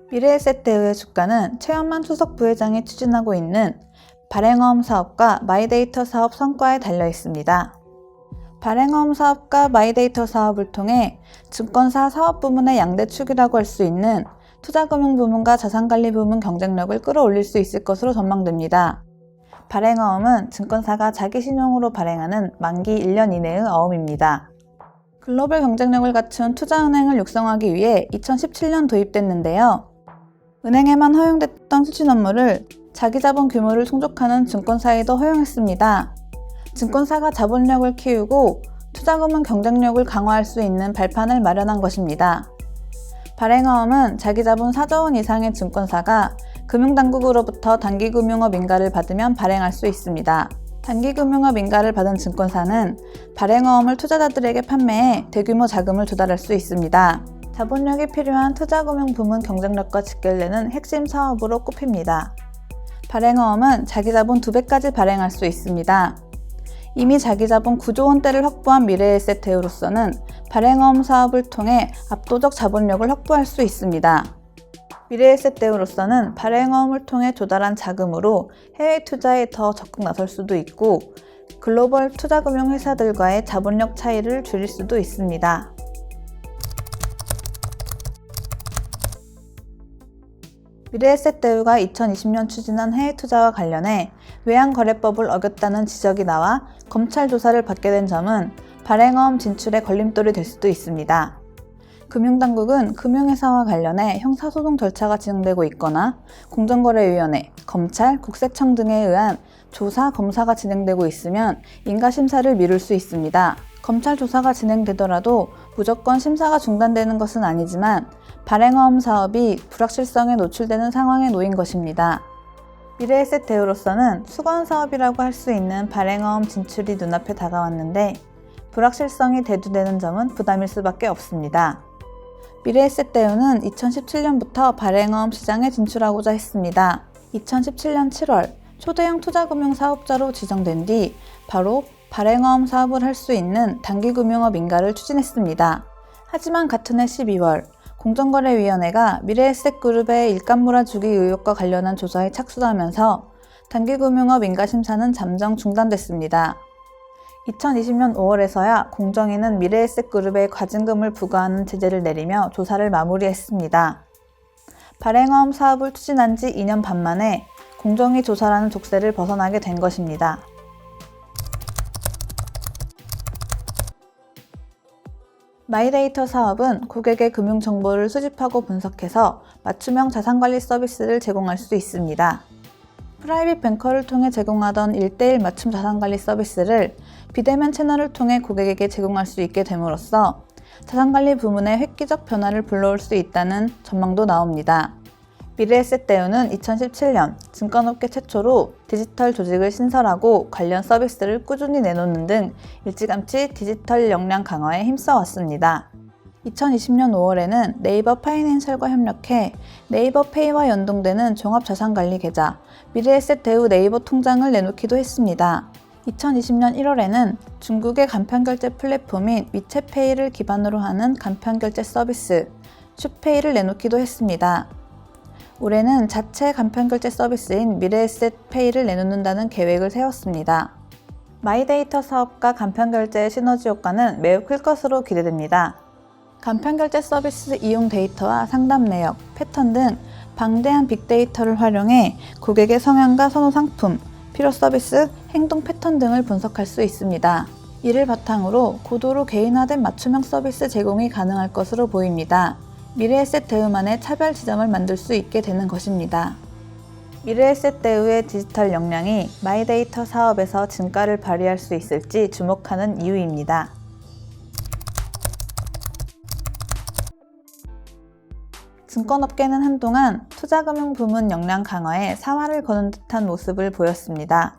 미래에셋대우의 주가는 최현만 수석 부회장이 추진하고 있는 발행어음 사업과 마이데이터 사업 성과에 달려 있습니다. 발행어음 사업과 마이데이터 사업을 통해 증권사 사업 부문의 양대축이라고 할 수 있는 투자금융 부문과 자산관리 부문 경쟁력을 끌어올릴 수 있을 것으로 전망됩니다. 발행어음은 증권사가 자기 신용으로 발행하는 만기 1년 이내의 어음입니다. 글로벌 경쟁력을 갖춘 투자은행을 육성하기 위해 2017년 도입됐는데요. 은행에만 허용됐던 수신 업무를 자기 자본 규모를 충족하는 증권사에도 허용했습니다. 증권사가 자본력을 키우고 투자금융 경쟁력을 강화할 수 있는 발판을 마련한 것입니다. 발행어음은 자기 자본 4조 원 이상의 증권사가 금융당국으로부터 단기금융업 인가를 받으면 발행할 수 있습니다. 단기금융업 인가를 받은 증권사는 발행어음을 투자자들에게 판매해 대규모 자금을 조달할 수 있습니다. 자본력이 필요한 투자금융 부문 경쟁력과 직결되는 핵심 사업으로 꼽힙니다. 발행어음은 자기 자본 2배까지 발행할 수 있습니다. 이미 자기 자본 9조 원대를 확보한 미래에셋대우로서는 발행어음 사업을 통해 압도적 자본력을 확보할 수 있습니다. 미래에셋대우로서는 발행어음을 통해 조달한 자금으로 해외 투자에 더 적극 나설 수도 있고 글로벌 투자금융 회사들과의 자본력 차이를 줄일 수도 있습니다. 미래에셋대우가 2020년 추진한 해외 투자와 관련해 외환거래법을 어겼다는 지적이 나와 검찰 조사를 받게 된 점은 발행어음 진출에 걸림돌이 될 수도 있습니다. 금융당국은 금융회사와 관련해 형사소송 절차가 진행되고 있거나 공정거래위원회, 검찰, 국세청 등에 의한 조사, 검사가 진행되고 있으면 인가심사를 미룰 수 있습니다. 검찰 조사가 진행되더라도 무조건 심사가 중단되는 것은 아니지만 발행어음 사업이 불확실성에 노출되는 상황에 놓인 것입니다. 미래에셋대우로서는 수건 사업이라고 할 수 있는 발행어음 진출이 눈앞에 다가왔는데 불확실성이 대두되는 점은 부담일 수밖에 없습니다. 미래에셋대우는 2017년부터 발행어음 시장에 진출하고자 했습니다. 2017년 7월 초대형 투자금융 사업자로 지정된 뒤 바로 발행어음 사업을 할 수 있는 단기금융업 인가를 추진했습니다. 하지만 같은 해 12월 공정거래위원회가 미래에셋그룹의 일감 몰아주기 의혹과 관련한 조사에 착수하면서 단기금융업 인가심사는 잠정 중단됐습니다. 2020년 5월에서야 공정위는 미래에셋그룹에 과징금을 부과하는 제재를 내리며 조사를 마무리했습니다. 발행어음 사업을 추진한 지 2년 반 만에 공정위 조사라는 족쇄를 벗어나게 된 것입니다. 마이데이터 사업은 고객의 금융정보를 수집하고 분석해서 맞춤형 자산관리 서비스를 제공할 수 있습니다. 프라이빗 뱅커를 통해 제공하던 1:1 맞춤 자산관리 서비스를 비대면 채널을 통해 고객에게 제공할 수 있게 됨으로써 자산관리 부문에 획기적 변화를 불러올 수 있다는 전망도 나옵니다. 미래에셋대우는 2017년 증권업계 최초로 디지털 조직을 신설하고 관련 서비스를 꾸준히 내놓는 등 일찌감치 디지털 역량 강화에 힘써왔습니다. 2020년 5월에는 네이버 파이낸셜과 협력해 네이버페이와 연동되는 종합자산관리 계좌 미래에셋대우 네이버 통장을 내놓기도 했습니다. 2020년 1월에는 중국의 간편결제 플랫폼인 위챗페이를 기반으로 하는 간편결제 서비스 슈페이를 내놓기도 했습니다. 올해는 자체 간편결제 서비스인 미래에셋페이를 내놓는다는 계획을 세웠습니다. 마이데이터 사업과 간편결제의 시너지 효과는 매우 클 것으로 기대됩니다. 간편결제 서비스 이용 데이터와 상담 내역, 패턴 등 방대한 빅데이터를 활용해 고객의 성향과 선호 상품, 필요 서비스, 행동 패턴 등을 분석할 수 있습니다. 이를 바탕으로 고도로 개인화된 맞춤형 서비스 제공이 가능할 것으로 보입니다. 미래에셋대우만의 차별 지점을 만들 수 있게 되는 것입니다. 미래에셋대우의 디지털 역량이 마이데이터 사업에서 진가를 발휘할 수 있을지 주목하는 이유입니다. 증권업계는 한동안 투자금융 부문 역량 강화에 사활을 거는 듯한 모습을 보였습니다.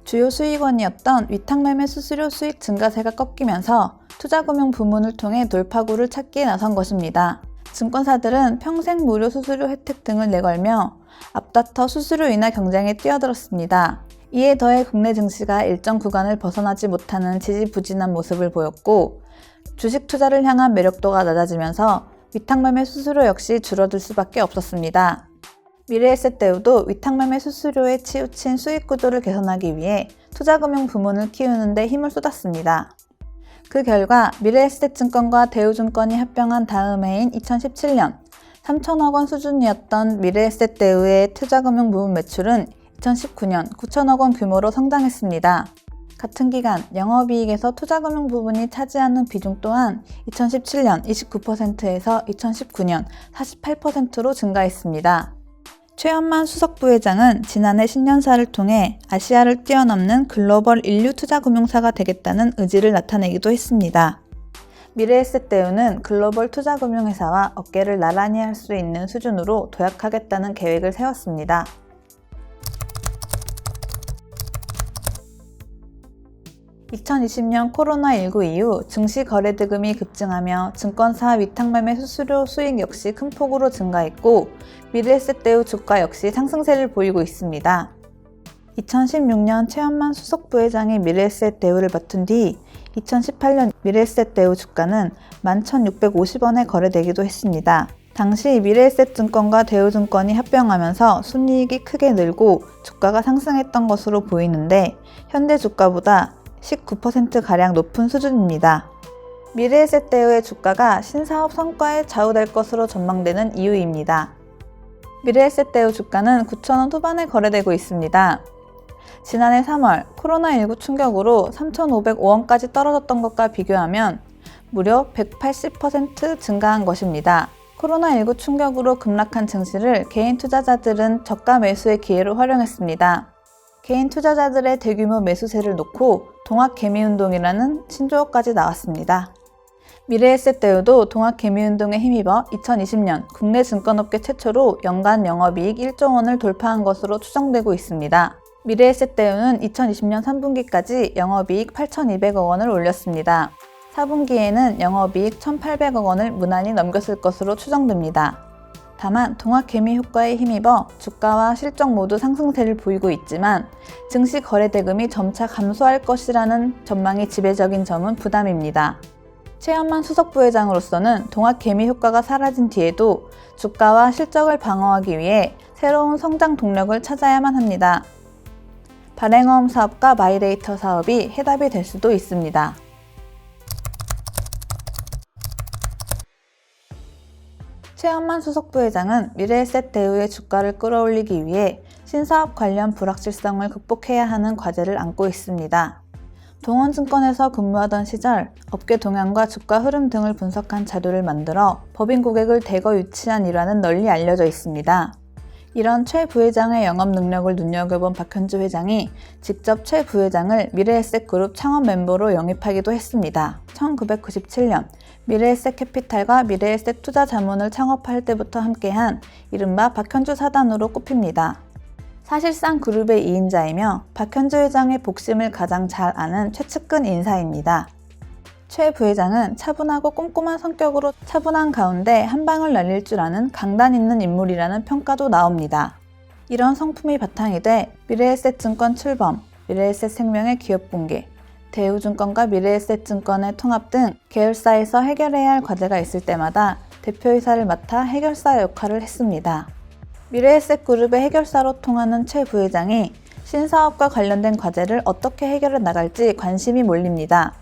주요 수익원이었던 위탁매매 수수료 수익 증가세가 꺾이면서 투자금융 부문을 통해 돌파구를 찾기에 나선 것입니다. 증권사들은 평생 무료 수수료 혜택 등을 내걸며 앞다퉈 수수료 인하 경쟁에 뛰어들었습니다. 이에 더해 국내 증시가 일정 구간을 벗어나지 못하는 지지부진한 모습을 보였고 주식 투자를 향한 매력도가 낮아지면서 위탁매매 수수료 역시 줄어들 수밖에 없었습니다. 미래에셋대우도 위탁매매 수수료에 치우친 수익 구조를 개선하기 위해 투자금융 부문을 키우는 데 힘을 쏟았습니다. 그 결과 미래에셋증권과 대우증권이 합병한 다음 해인 2017년 3천억 원 수준이었던 미래에셋대우의 투자금융 부문 매출은 2019년 9천억 원 규모로 성장했습니다. 같은 기간 영업이익에서 투자금융 부분이 차지하는 비중 또한 2017년 29%에서 2019년 48%로 증가했습니다. 최현만 수석부회장은 지난해 신년사를 통해 아시아를 뛰어넘는 글로벌 인류 투자금융사가 되겠다는 의지를 나타내기도 했습니다. 미래에셋대우는 글로벌 투자금융회사와 어깨를 나란히 할 수 있는 수준으로 도약하겠다는 계획을 세웠습니다. 2020년 코로나19 이후 증시 거래 대금이 급증하며 증권사 위탁매매 수수료 수익 역시 큰 폭으로 증가했고 미래에셋대우 주가 역시 상승세를 보이고 있습니다. 2016년 최현만 수석부회장이 미래에셋대우를 맡은 뒤 2018년 미래에셋대우 주가는 11,650원에 거래되기도 했습니다. 당시 미래에셋증권과 대우증권이 합병하면서 순이익이 크게 늘고 주가가 상승했던 것으로 보이는데 현재 주가보다 19%가량 높은 수준입니다. 미래에셋대우의 주가가 신사업 성과에 좌우될 것으로 전망되는 이유입니다. 미래에셋대우 주가는 9,000원 후반에 거래되고 있습니다. 지난해 3월 코로나19 충격으로 3,505원까지 떨어졌던 것과 비교하면 무려 180% 증가한 것입니다. 코로나19 충격으로 급락한 증시를 개인 투자자들은 저가 매수의 기회로 활용했습니다. 개인 투자자들의 대규모 매수세를 놓고 동학개미운동이라는 신조어까지 나왔습니다. 미래에셋대우도 동학개미운동에 힘입어 2020년 국내 증권업계 최초로 연간 영업이익 1조 원을 돌파한 것으로 추정되고 있습니다. 미래에셋대우는 2020년 3분기까지 영업이익 8,200억 원을 올렸습니다. 4분기에는 영업이익 1,800억 원을 무난히 넘겼을 것으로 추정됩니다. 다만 동학개미 효과에 힘입어 주가와 실적 모두 상승세를 보이고 있지만 증시 거래 대금이 점차 감소할 것이라는 전망이 지배적인 점은 부담입니다. 최현만 수석부회장으로서는 동학개미 효과가 사라진 뒤에도 주가와 실적을 방어하기 위해 새로운 성장 동력을 찾아야만 합니다. 발행어음 사업과 마이데이터 사업이 해답이 될 수도 있습니다. 최현만 수석부회장은 미래에셋대우의 주가를 끌어올리기 위해 신사업 관련 불확실성을 극복해야 하는 과제를 안고 있습니다. 동원증권에서 근무하던 시절 업계 동향과 주가 흐름 등을 분석한 자료를 만들어 법인 고객을 대거 유치한 일화는 널리 알려져 있습니다. 이런 최 부회장의 영업 능력을 눈여겨본 박현주 회장이 직접 최 부회장을 미래에셋그룹 창업 멤버로 영입하기도 했습니다. 1997년 미래에셋 캐피탈과 미래에셋 투자자문을 창업할 때부터 함께한 이른바 박현주 사단으로 꼽힙니다. 사실상 그룹의 2인자이며 박현주 회장의 복심을 가장 잘 아는 최측근 인사입니다. 최 부회장은 차분하고 꼼꼼한 성격으로 차분한 가운데 한 방을 날릴 줄 아는 강단 있는 인물이라는 평가도 나옵니다. 이런 성품이 바탕이 돼 미래에셋증권 출범, 미래에셋생명의 기업 공개, 대우증권과 미래에셋증권의 통합 등 계열사에서 해결해야 할 과제가 있을 때마다 대표이사를 맡아 해결사 역할을 했습니다. 미래에셋그룹의 해결사로 통하는 최 부회장이 신사업과 관련된 과제를 어떻게 해결해 나갈지 관심이 몰립니다.